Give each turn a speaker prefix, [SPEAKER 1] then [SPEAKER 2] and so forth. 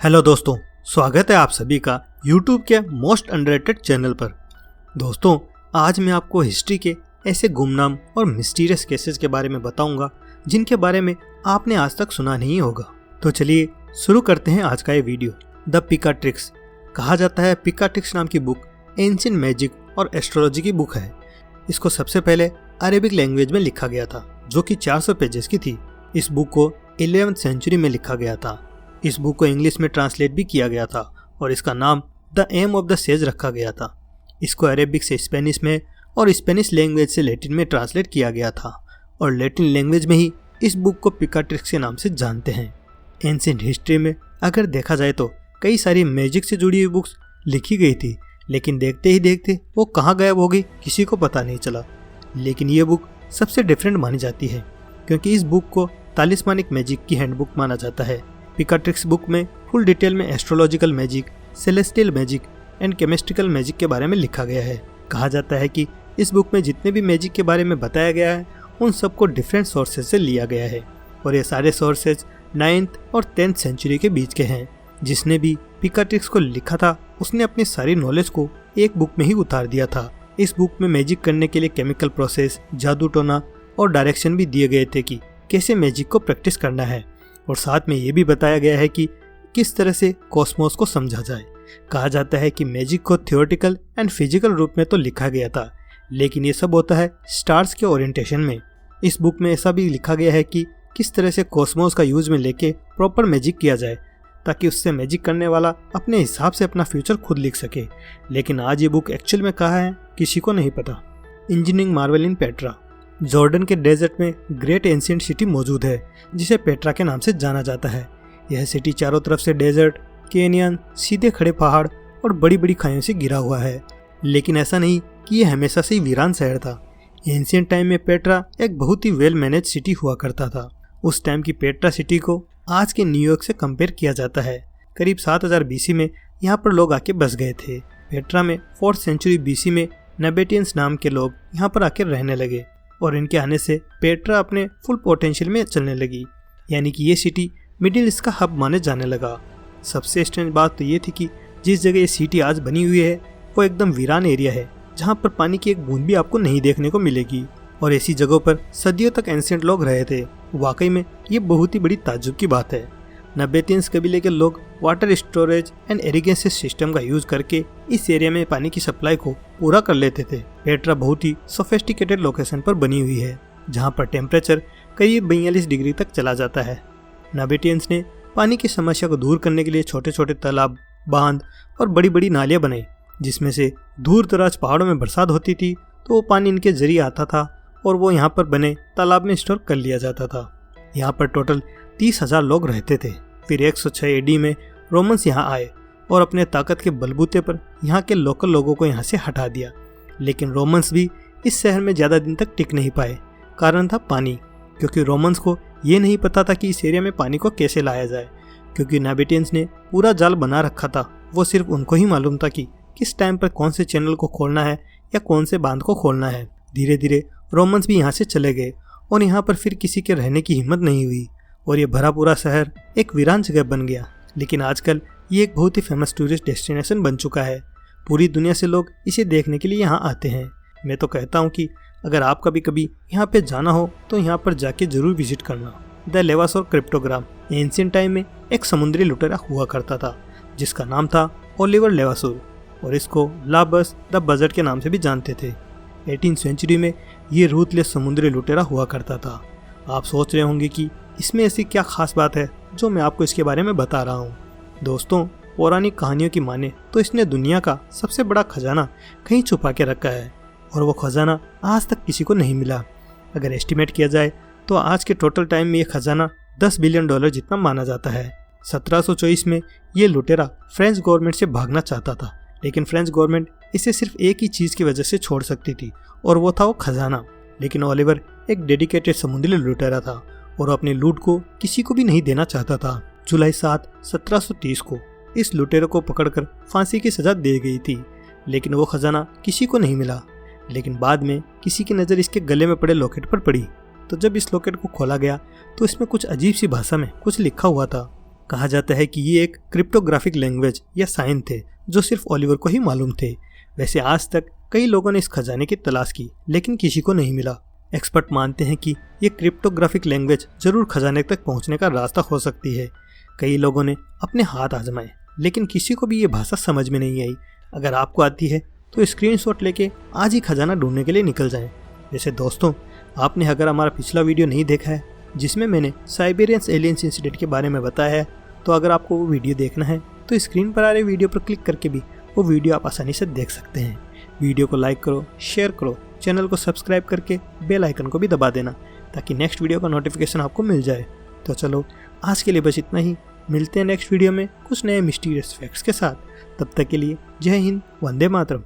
[SPEAKER 1] Hello दोस्तों, स्वागत है आप सभी का YouTube के मोस्ट अंडररेटेड चैनल पर। दोस्तों, आज मैं आपको हिस्ट्री के ऐसे गुमनाम और मिस्टीरियस केसेस के बारे में बताऊंगा जिनके बारे में आपने आज तक सुना नहीं होगा। तो चलिए शुरू करते हैं आज का ये वीडियो। द पिकाट्रिक्स कहा जाता है। पिकाट्रिक्स नाम की बुक एंशिएंट मैजिक और एस्ट्रोलॉजी की बुक है। इसको सबसे पहले अरेबिक लैंग्वेज में लिखा गया था, जो कि 400 पेजेस की थी। इस बुक को 11वीं सेंचुरी में लिखा गया था। इस बुक को इंग्लिश में ट्रांसलेट भी किया गया था और इसका नाम the aim of the sage रखा गया था। इसको अरेबिक से स्पेनिश में और स्पेनिश लैंग्वेज से लैटिन में ट्रांसलेट किया गया था और लैटिन लैंग्वेज में ही इस बुक को पिकाट्रिक्स के नाम से जानते हैं। एंशिएंट हिस्ट्री में अगर देखा जाए तो कई सारी मैजिक से जुड़ी हुई बुक्स लिखी गई थी, लेकिन देखते ही देखते वो कहाँ गायब हो गई किसी को पता नहीं चला। लेकिन ये बुक सबसे डिफरेंट मानी जाती है क्योंकि इस बुक को तालिस्मानिक मैजिक की हैंडबुक माना जाता है। पिकाट्रिक्स बुक में फुल डिटेल में astrological magic, celestial magic and chemistrical magic के बारे में लिखा गया है। कहा जाता है कि इस बुक में जितने भी मैजिक के बारे में बताया गया है उन सबको डिफरेंट सोर्सेज से लिया गया है और ये सारे सोर्सेज 9th और 10th सेंचुरी के बीच के हैं। जिसने भी पिकाट्रिक्स को लिखा था उसने अपनी सारी नॉलेज को एक बुक में ही उतार दिया था। इस बुक में मैजिक करने के लिए केमिकल प्रोसेस, जादू टोना और डायरेक्शन भी दिए गए थे कि कैसे मैजिक को प्रैक्टिस करना है और साथ में ये भी बताया गया है कि किस तरह से कॉस्मोस को समझा जाए। कहा जाता है कि मैजिक को थियोरेटिकल एंड फिजिकल रूप में तो लिखा गया था, लेकिन ये सब होता है स्टार्स के ओरिएंटेशन में। इस बुक में ऐसा भी लिखा गया है कि किस तरह से कॉस्मोस का यूज में लेके प्रॉपर मैजिक किया जाए ताकि उससे मैजिक करने वाला अपने हिसाब से अपना फ्यूचर खुद लिख सके। लेकिन आज ये बुक एक्चुअल में कहाँ है किसी को नहीं पता। इंजीनियरिंग मार्वल इन पेट्रा, जॉर्डन के डेजर्ट में ग्रेट एंशिएंट सिटी मौजूद है जिसे पेट्रा के नाम से जाना जाता है। यह सिटी चारों तरफ से डेजर्ट, कैनियन, सीधे खड़े पहाड़ और बड़ी बड़ी खाइयों से घिरा हुआ है। लेकिन ऐसा नहीं कि यह हमेशा से ही वीरान शहर था। एंशिएंट टाइम में पेट्रा एक बहुत ही वेल मैनेज सिटी हुआ करता था। उस टाइम की पेट्रा सिटी को आज के न्यूयॉर्क से कंपेयर किया जाता है। करीब 7000 BC में यहाँ पर लोग आके बस गए थे। पेट्रा में 4th सेंचुरी BC में नबेटियंस नाम के लोग यहाँ पर आके रहने लगे और इनके आने से पेट्रा अपने फुल पोटेंशियल में चलने लगी, यानी कि ये सिटी मिडिल ईस्ट का हब माने जाने लगा। सबसे स्ट्रेंज बात तो ये थी कि जिस जगह ये सिटी आज बनी हुई है वो एकदम वीरान एरिया है जहाँ पर पानी की एक बूंद भी आपको नहीं देखने को मिलेगी और ऐसी जगहों पर सदियों तक एंशिएंट लोग रहे थे। वाकई में ये बहुत ही बड़ी ताज्जुब की बात है। नबेतियंस कबीले के लोग water storage and irrigation system का यूज करके इस एरिया में पानी की सप्लाई को पूरा कर लेते थे। पेट्रा बहुत ही सोफिस्टिकेटेड लोकेशन पर बनी हुई है जहां पर टेम्परेचर करीब 42 डिग्री तक चला जाता है। नबेटियंस ने पानी की समस्या को दूर करने के लिए छोटे छोटे तालाब, बांध और बड़ी बड़ी नालियां बनाई, जिसमें से दूर दराज पहाड़ों में बरसात होती थी तो वो पानी इनके जरिए आता था और वो यहाँ पर बने तालाब में स्टोर कर लिया जाता था। यहाँ पर टोटल 30,000 लोग रहते थे। फिर 106 AD में रोमन्स यहाँ आए और अपने ताकत के बलबूते पर यहाँ के लोकल लोगों को यहाँ से हटा दिया। लेकिन रोमन्स भी इस शहर में ज़्यादा दिन तक टिक नहीं पाए। कारण था पानी, क्योंकि रोमन्स को ये नहीं पता था कि इस एरिया में पानी को कैसे लाया जाए। क्योंकि नाबेटियंस ने पूरा जाल बना रखा था, वो सिर्फ उनको ही मालूम था कि किस टाइम पर कौन से चैनल को खोलना है या कौन से बांध को खोलना है। धीरे धीरे रोमन्स भी यहाँ से चले गए और यहाँ पर फिर किसी के रहने की हिम्मत नहीं हुई और ये भरा पूरा शहर एक वीरान जगह बन गया। लेकिन आजकल ये एक बहुत ही फेमस टूरिस्ट डेस्टिनेशन बन चुका है। पूरी दुनिया से लोग इसे देखने के लिए यहाँ आते हैं। मैं तो कहता हूँ कि अगर आप कभी यहाँ पे जाना हो तो यहाँ पर जाके जरूर विजिट करना। द लेवासोर क्रिप्टोग्राम एंशिएंट टाइम में एक समुद्री लुटेरा हुआ करता था जिसका नाम था ओलिवर लेवासोर और इसको लाबस द बजट के नाम से भी जानते थे। 18th सेंचुरी में ये रूथलेस समुद्री लुटेरा हुआ करता था। आप सोच रहे होंगे कि इसमें ऐसी क्या खास बात है जो मैं आपको इसके बारे में बता रहा हूँ। दोस्तों, पौराणिक कहानियों की माने तो इसने दुनिया का सबसे बड़ा खजाना कहीं छुपा के रखा है और वो खजाना आज तक किसी को नहीं मिला। अगर एस्टिमेट किया जाए तो आज के टोटल टाइम में ये खजाना $10 बिलियन जितना माना जाता है। 1724 में ये लुटेरा फ्रेंच गवर्नमेंट से भागना चाहता था, लेकिन फ्रेंच गवर्नमेंट इसे सिर्फ एक ही चीज़ की वजह से छोड़ सकती थी और वो था वो खजाना। लेकिन ओलिवर एक डेडिकेटेड समुद्री लुटेरा था और अपनी लूट को किसी को भी नहीं देना चाहता था। जुलाई 7, 1730 को इस लुटेरे को पकड़कर फांसी की सजा दी गई थी, लेकिन वो खजाना किसी को नहीं मिला। लेकिन बाद में किसी की नज़र इसके गले में पड़े लॉकेट पर पड़ी, तो जब इस लॉकेट को खोला गया तो इसमें कुछ अजीब सी भाषा में कुछ लिखा हुआ था कहा जाता है कि ये एक क्रिप्टोग्राफिक लैंग्वेज या साइन थे जो सिर्फ ओलिवर को ही मालूम थे। वैसे आज तक कई लोगों ने इस खजाने की तलाश की लेकिन किसी को नहीं मिला। एक्सपर्ट मानते हैं कि ये क्रिप्टोग्राफिक लैंग्वेज जरूर खजाने तक पहुंचने का रास्ता हो सकती है। कई लोगों ने अपने हाथ आजमाए लेकिन किसी को भी ये भाषा समझ में नहीं आई। अगर आपको आती है तो स्क्रीनशॉट लेके आज ही खजाना ढूंढने के लिए निकल जाएं। वैसे दोस्तों, आपने अगर हमारा पिछला वीडियो नहीं देखा है जिसमें मैंने साइबेरियन एलियंस इंसिडेंट के बारे में बताया है, तो अगर आपको वो वीडियो देखना है तो स्क्रीन पर आ रहे वीडियो पर क्लिक करके भी वो वीडियो आप आसानी से देख सकते हैं। वीडियो को लाइक करो, शेयर करो, चैनल को सब्सक्राइब करके बेल आइकन को भी दबा देना ताकि नेक्स्ट वीडियो का नोटिफिकेशन आपको मिल जाए। तो चलो आज के लिए बस इतना ही। मिलते हैं नेक्स्ट वीडियो में कुछ नए मिस्टीरियस फैक्ट्स के साथ। तब तक के लिए जय हिंद, वंदे मातरम।